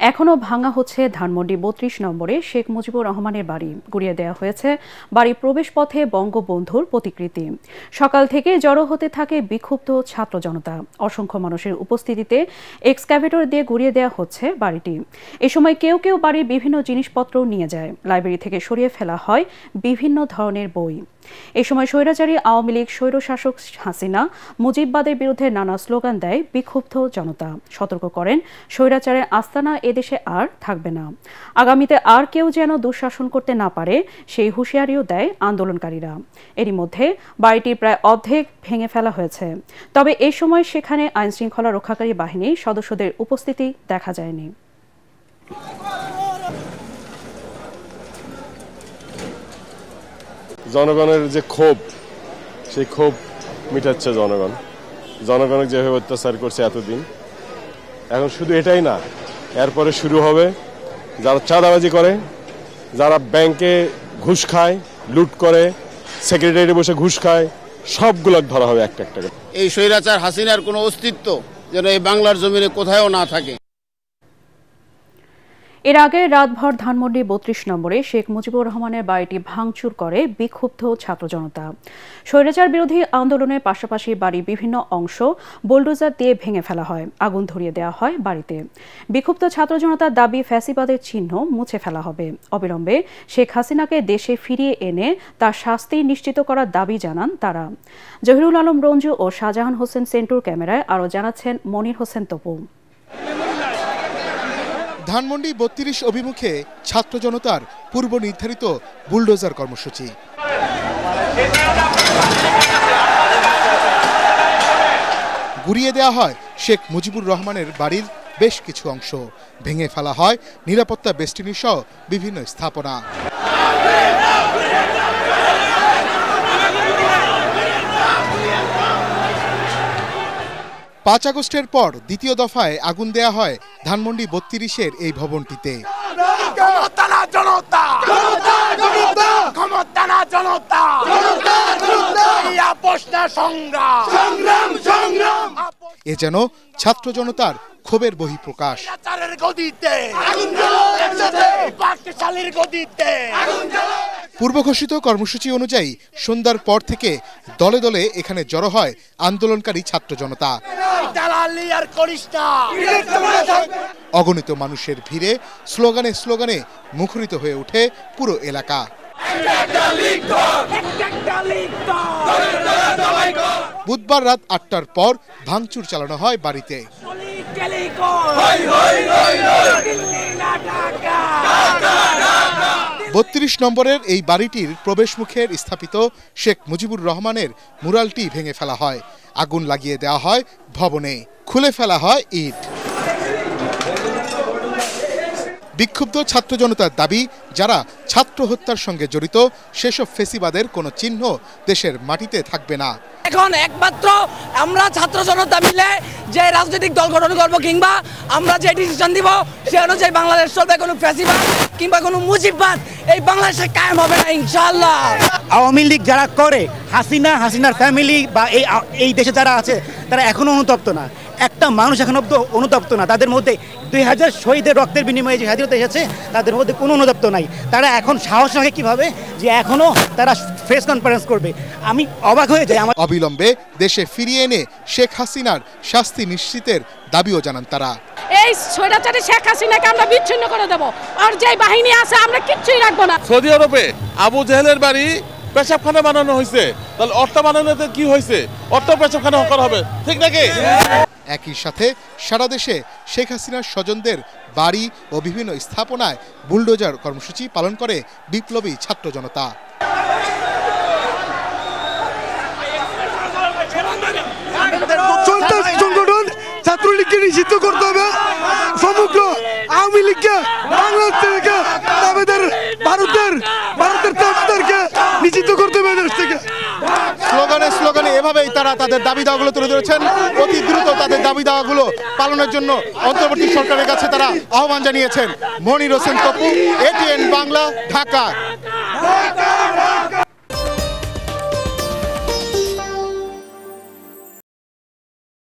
এখনও ভাঙা হচ্ছে ধানমন্ডি ৩২ নম্বরে শেখ মুজিবুর রহমানের বাড়ি। গুড়িয়ে দেওয়া হয়েছে বাড়ি প্রবেশপথে বঙ্গবন্ধুর প্রতিকৃতি। সকাল থেকে জড়ো হতে থাকে বিক্ষুব্ধ ছাত্র জনতা। অসংখ্য মানুষের উপস্থিতিতে এক্সক্যাভেটর দিয়ে গুড়িয়ে দেওয়া হচ্ছে বাড়িটি। এ সময় কেউ কেউ বাড়ির বিভিন্ন জিনিসপত্র নিয়ে যায়। লাইব্রেরি থেকে সরিয়ে ফেলা হয় বিভিন্ন ধরনের বই। এ সময় স্বৈরাচারী আওয়ামী লীগ স্বৈরশাসক হাসিনা মুজিববাদের বিরুদ্ধে নানা স্লোগান দেয় বিক্ষুব্ধ জনতা। সতর্ক করেন, স্বৈরাচারের আস্তানা এদেশে আর থাকবে না। আগামীতে আর কেউ যেন দুঃশাসন করতে না পারে সেই হুঁশিয়ারিও দেয় আন্দোলনকারীরা। এরই মধ্যে বাড়িটির প্রায় অর্ধেক ভেঙে ফেলা হয়েছে। তবে এ সময় সেখানে আইনশৃঙ্খলা রক্ষাকারী বাহিনীর সদস্যদের উপস্থিতি দেখা যায়নি। জনগণের যে ক্ষোভ, সেই ক্ষোভ মিটাচ্ছে জনগণ যেভাবে অত্যাচার করছে এতদিন। এখন শুধু এটাই না, এরপরে শুরু হবে যারা চাঁদাবাজি করে, যারা ব্যাংকে ঘুষ খায়, লুট করে, সেক্রেটারি বসে ঘুষ খায়, সবগুলো ধরা হবে একটা একটা করে। এই স্বৈরাচার হাসিনার কোনো অস্তিত্ব যেন এই বাংলার জমিনে কোথাও না থাকে। এর আগে রাতভর ধানমন্ডি ৩২ নম্বরে শেখ মুজিবুর রহমানের বাড়িটি ভাঙচুর করে বিক্ষুব্ধ ছাত্র জনতা। স্বৈরাচার বিরোধী আন্দোলনের পাশাপাশি বাড়ির বিভিন্ন অংশ বুলডোজার দিয়ে ভেঙে ফেলা হয়, আগুন ধরিয়ে দেওয়া হয় বাড়িতে। বিক্ষুব্ধ ছাত্র জনতার দাবি, ফ্যাসিবাদের চিহ্ন মুছে ফেলা হবে। অবিলম্বে শেখ হাসিনাকে দেশে ফিরিয়ে এনে তার শাস্তি নিশ্চিত করার দাবি জানান তারা। জহিরুল আলম রঞ্জু ও শাহজাহান হোসেন সেন্টুর ক্যামেরায় আরও জানাচ্ছেন মনির হোসেন তপু। ধানমন্ডি ৩২ অভিমুখে ছাত্র জনতার পূর্ব নির্ধারিত বুলডোজার কর্মসূচি। গুড়িয়ে দেওয়া হয় শেখ মুজিবুর রহমানের বাড়ির বেশ কিছু অংশ। ভেঙে ফেলা হয় নিরাপত্তা বেষ্টনী সহ বিভিন্ন স্থাপনা। ৫ আগস্টের পর দ্বিতীয় দফায় আগুন দেয়া হয় ধানমন্ডি ৩২-এর এই ভবনটিতে। এ যেন ছাত্র জনতার ক্ষোভের বহিঃপ্রকাশ। পূর্ব ঘোষিত কর্মসূচি অনুযায়ী সন্ধ্যার পর থেকে দলে দলে এখানে জড়ো হয় আন্দোলনকারী ছাত্র জনতা। অগণিত মানুষের ভিড়ে স্লোগানে স্লোগানে মুখরিত হয়ে ওঠে পুরো এলাকা। বুধবার রাত ৮টার পর ভাঙচুর চালানো হয় বাড়িতে। ৩২ নম্বরের এই বাড়িটির প্রবেশমুখের স্থাপিত শেখ মুজিবুর রহমানের মুরালটি ভেঙে ফেলা হয়, আগুন লাগিয়ে দেওয়া হয় ভবনে, খুলে ফেলা হয় ইট। বিক্ষুব্ধ ছাত্র জনতার দাবি, যারা ছাত্র হত্যার সঙ্গে জড়িত সেসব ফেসিবাদের কোনো চিহ্ন দেশের মাটিতে থাকবে না। এখন একমাত্র আমরা ছাত্র জনতা মিলে যে রাজনৈতিক দল গঠন করবো কিংবা আমরা যে ডিসিশন দিব সে অনুযায়ী বাংলাদেশ চলবে। কোনো ফ্যাসিবাদ কিংবা কোনো মুজিববাদ এই বাংলাদেশে কায়েম হবে না ইনশাআল্লাহ। আওয়ামী লীগ যারা করে, হাসিনার ফ্যামিলি বা এই দেশে যারা আছে তারা এখনো অনুতপ্ত না। একটা মানুষ এখন অব্দি অনুতপ্ত না। তাদের মধ্যে ২০০০ শহীদের রক্তের বিনিময়ে যে স্বাধীনতা এসেছে তাদের মধ্যে কোনো অনুতপ্ত নাই। তারা এখন সাহস রাখে কিভাবে যে এখনো তারা প্রেস কনফারেন্স করবে। আমি অবাক হয়ে যাই। অবিলম্বে দেশে ফিরিয়ে এনে শেখ হাসিনার শাস্তি নিশ্চিতের দাবিও জানান তারা। এই স্বৈরাচারী শেখ হাসিনাকে আমরা বিচ্ছিন্ন করে দেব, আর যে বাহিনী আছে আমরা কিচ্ছুই রাখবো না। সৌদি আরবে আবু জেহেলের বাড়ি পেশাবখানা বানানো হয়েছে, তাহলে অর্থ বানানোতে কি হয়েছে? অর্থ পেশাবখানা করা হবে, ঠিক নাকি? একই সাথে সারা দেশে শেখ হাসিনার স্বজনদের বাড়ি ও বিভিন্ন স্থাপনায় বুলডোজার কর্মসূচি পালন করে বিপ্লবী ছাত্র জনতা। সংগঠন ছাত্রলীগকে নিষিদ্ধ করতে হবে, সমগ্র আওয়ামী লীগকে বাংলাদেশ থেকে ভারতের তাবেদারকে নিষিদ্ধ করতে হবে দেশ থেকে। স্লোগানে এভাবেই তারা তাদের দাবি দাওয়াগুলো তুলে ধরেছেন। অতি দ্রুত তাদের দাবি দাওয়াগুলো পালনের জন্য অন্তর্বর্তী সরকারের কাছে তারা আহ্বান জানিয়েছেন। মনির হোসেন তপু, ATN বাংলা, ঢাকা।